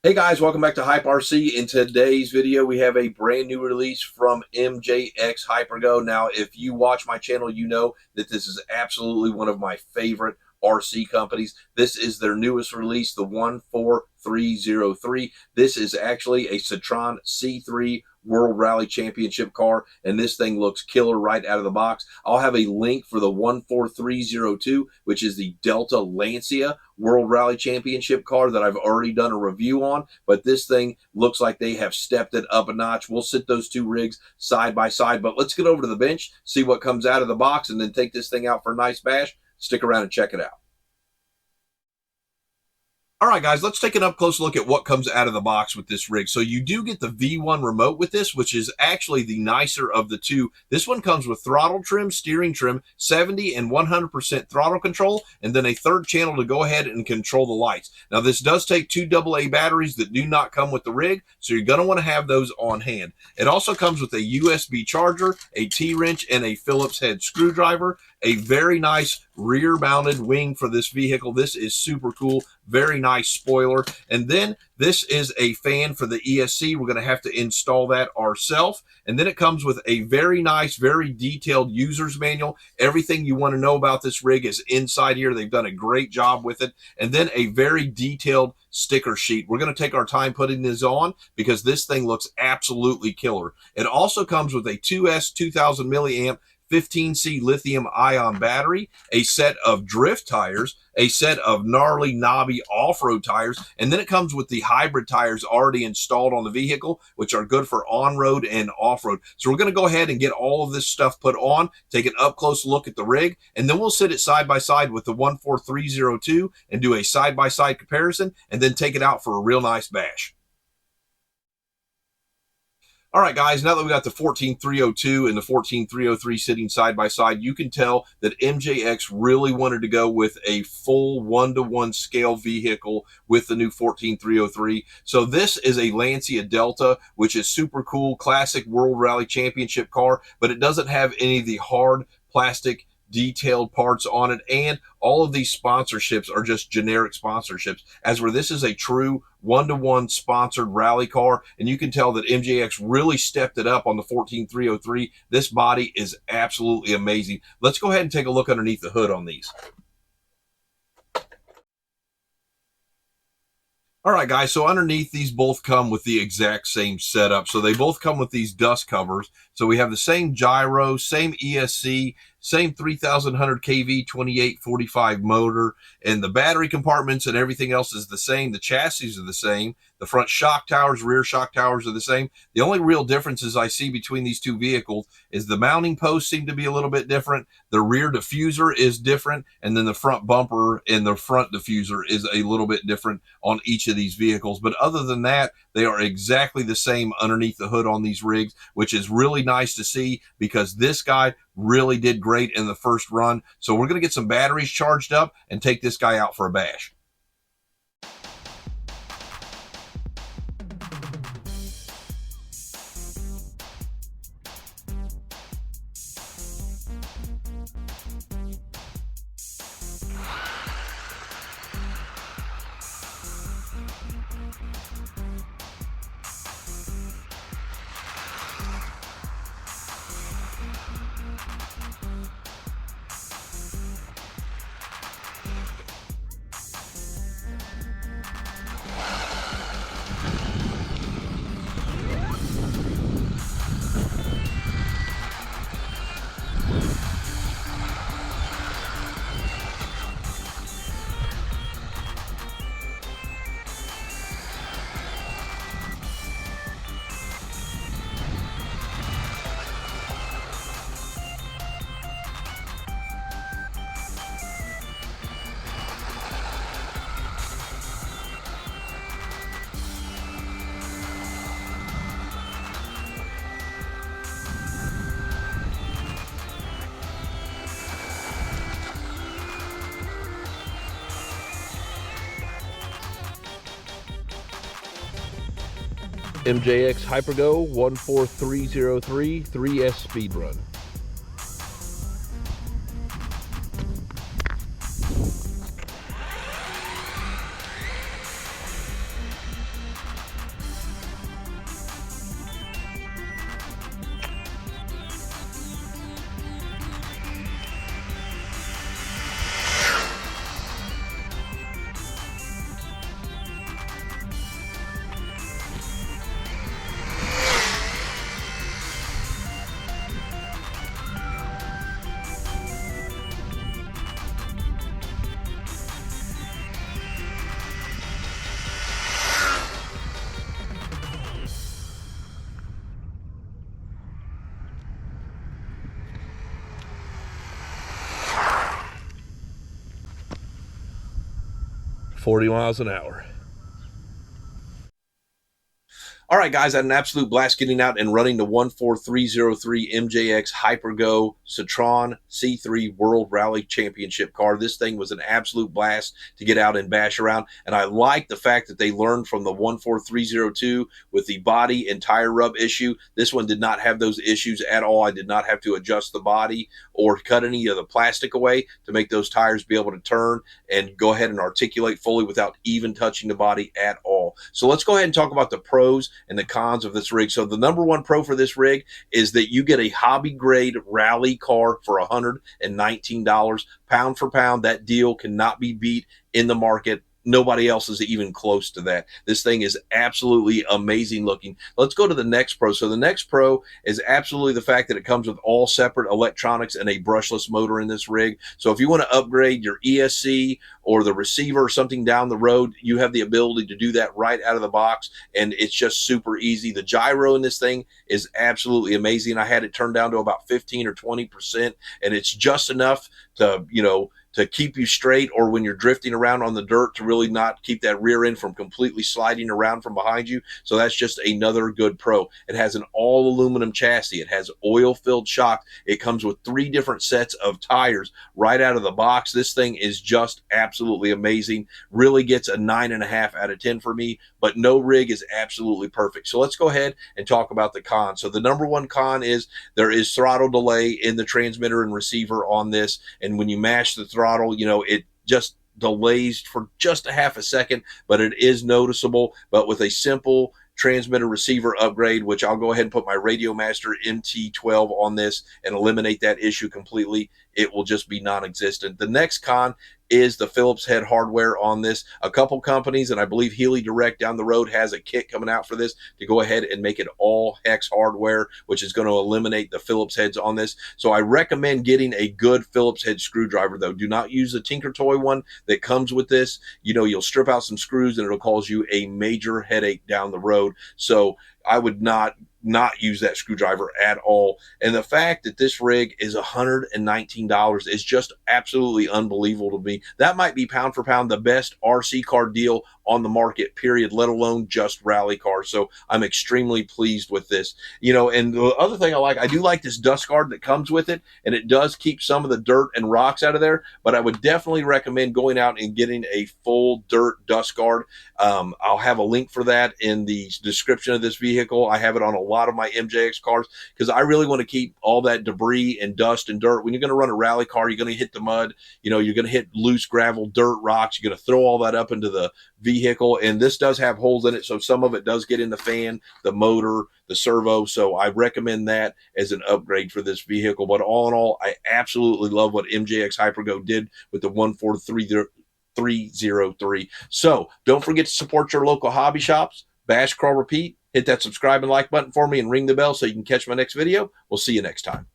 Hey guys, welcome back to Hype RC. In today's video, we have a brand new release from MJX Hyper Go. Now, if you watch my channel, you know that this is absolutely one of my favorite RC companies. This is their newest release, the 14303. This is actually a Citroen C3 World Rally Championship car, and this thing looks killer right out of the box. I'll have a link for the 14302, which is the Delta Lancia World Rally Championship car that I've already done a review on, but this thing looks like they have stepped it up a notch. We'll sit those two rigs side by side, but let's get over to the bench, see what comes out of the box, and then take this thing out for a nice bash. Stick around and check it out. All right, guys, let's take an up close look at what comes out of the box with this rig. So you do get the V1 remote with this, which is actually the nicer of the two. This one comes with throttle trim, steering trim, 70 and 100% throttle control, and then a third channel to go ahead and control the lights. Now, this does take two AA batteries that do not come with the rig, so you're going to want to have those on hand. It also comes with a USB charger, a T-wrench, and a Phillips head screwdriver. A very nice rear-mounted wing for this vehicle. This is super cool. Very nice spoiler. And then this is a fan for the ESC. We're going to have to install that ourselves. And then it comes with a very nice, very detailed user's manual. Everything you want to know about this rig is inside here. They've done a great job with it. And then a very detailed sticker sheet. We're going to take our time putting this on because this thing looks absolutely killer. It also comes with a 2S 2000 milliamp 15C lithium ion battery, a set of drift tires, a set of gnarly knobby off-road tires, and then it comes with the hybrid tires already installed on the vehicle, which are good for on-road and off-road. So we're going to go ahead and get all of this stuff put on, take an up-close look at the rig, and then we'll sit it side by side with the 14302 and do a side-by-side comparison, and then take it out for a real nice bash. All right, guys, now that we got the 14302 and the 14303 sitting side by side, you can tell that MJX really wanted to go with a full one-to-one scale vehicle with the new 14303. So this is a Lancia Delta, which is super cool, classic World Rally Championship car, but it doesn't have any of the hard plastic detailed parts on it, and all of these sponsorships are just generic sponsorships, as where this is a true one-to-one sponsored rally car, and you can tell that MJX really stepped it up on the 14303. This body is absolutely amazing. Let's go ahead and take a look underneath the hood on these. All right, guys, so underneath these both come with the exact same setup. So they both come with these dust covers. So we have the same gyro, same ESC, same 3,100 kV 2845 motor, and the battery compartments and everything else is the same. The chassis are the same. The front shock towers, rear shock towers are the same. The only real differences I see between these two vehicles is the mounting posts seem to be a little bit different. The rear diffuser is different, and then the front bumper and the front diffuser is a little bit different on each of these vehicles. But other than that, they are exactly the same underneath the hood on these rigs, which is really nice to see because this guy really did great in the first run. So we're going to get some batteries charged up and take this guy out for a bash. MJX Hyper Go 14303 3S Speed Run. 40 miles an hour. All right, guys, I had an absolute blast getting out and running the 14303 MJX Hyper Go Citroen C3 World Rally Championship car. This thing was an absolute blast to get out and bash around, and I like the fact that they learned from the 14302 with the body and tire rub issue. This one did not have those issues at all. I did not have to adjust the body or cut any of the plastic away to make those tires be able to turn and go ahead and articulate fully without even touching the body at all. So let's go ahead and talk about the pros and the cons of this rig. So the number one pro for this rig is that you get a hobby grade rally car for $119. Pound for pound, that deal cannot be beat in the market. Nobody else is even close to that. This thing is absolutely amazing looking. Let's go to the next pro. So the next pro is absolutely the fact that it comes with all separate electronics and a brushless motor in this rig. So if you want to upgrade your ESC or the receiver or something down the road, you have the ability to do that right out of the box, and it's just super easy. The gyro in this thing is absolutely amazing. I had it turned down to about 15 or 20%, and it's just enough to, to keep you straight, or when you're drifting around on the dirt to really not keep that rear end from completely sliding around from behind you. So that's just another good pro. It has an all aluminum chassis. It has oil filled shocks. It comes with 3 different sets of tires right out of the box. This thing is just absolutely amazing. Really gets a 9.5 out of 10 for me, but no rig is absolutely perfect. So let's go ahead and talk about the cons. So the number one con is there is throttle delay in the transmitter and receiver on this. And when you mash the throttle, it just delays for just a half a second, but it is noticeable. But with a simple transmitter receiver upgrade, which I'll go ahead and put my Radio Master MT12 on this and eliminate that issue completely, it will just be non-existent. The next con is the Phillips head hardware on this. A couple companies, and I believe Healy Direct down the road has a kit coming out for this to go ahead and make it all hex hardware, which is going to eliminate the Phillips heads on this. So I recommend getting a good Phillips head screwdriver, though. Do not use the Tinker Toy one that comes with this. You'll strip out some screws and it'll cause you a major headache down the road. So I would not use that screwdriver at all. And the fact that this rig is $119 is just absolutely unbelievable to me. That might be pound for pound the best RC car deal on the market, period, let alone just rally cars. So I'm extremely pleased with this. And the other thing I do like this dust guard that comes with it, and it does keep some of the dirt and rocks out of there, but I would definitely recommend going out and getting a full dirt dust guard. I'll have a link for that in the description of this vehicle. I have it on a lot of my MJX cars because I really want to keep all that debris and dust and dirt. When you're going to run a rally car, you're going to hit the mud, you're going to hit loose gravel, dirt, rocks. You're going to throw all that up into the vehicle, and this does have holes in it, so some of it does get in the fan, the motor, the servo. So I recommend that as an upgrade for this vehicle. But all in all, I absolutely love what MJX Hyper Go did with the 14303. So don't forget to support your local hobby shops. Bash, crawl, repeat. Hit that subscribe and like button for me and ring the bell so you can catch my next video. We'll see you next time.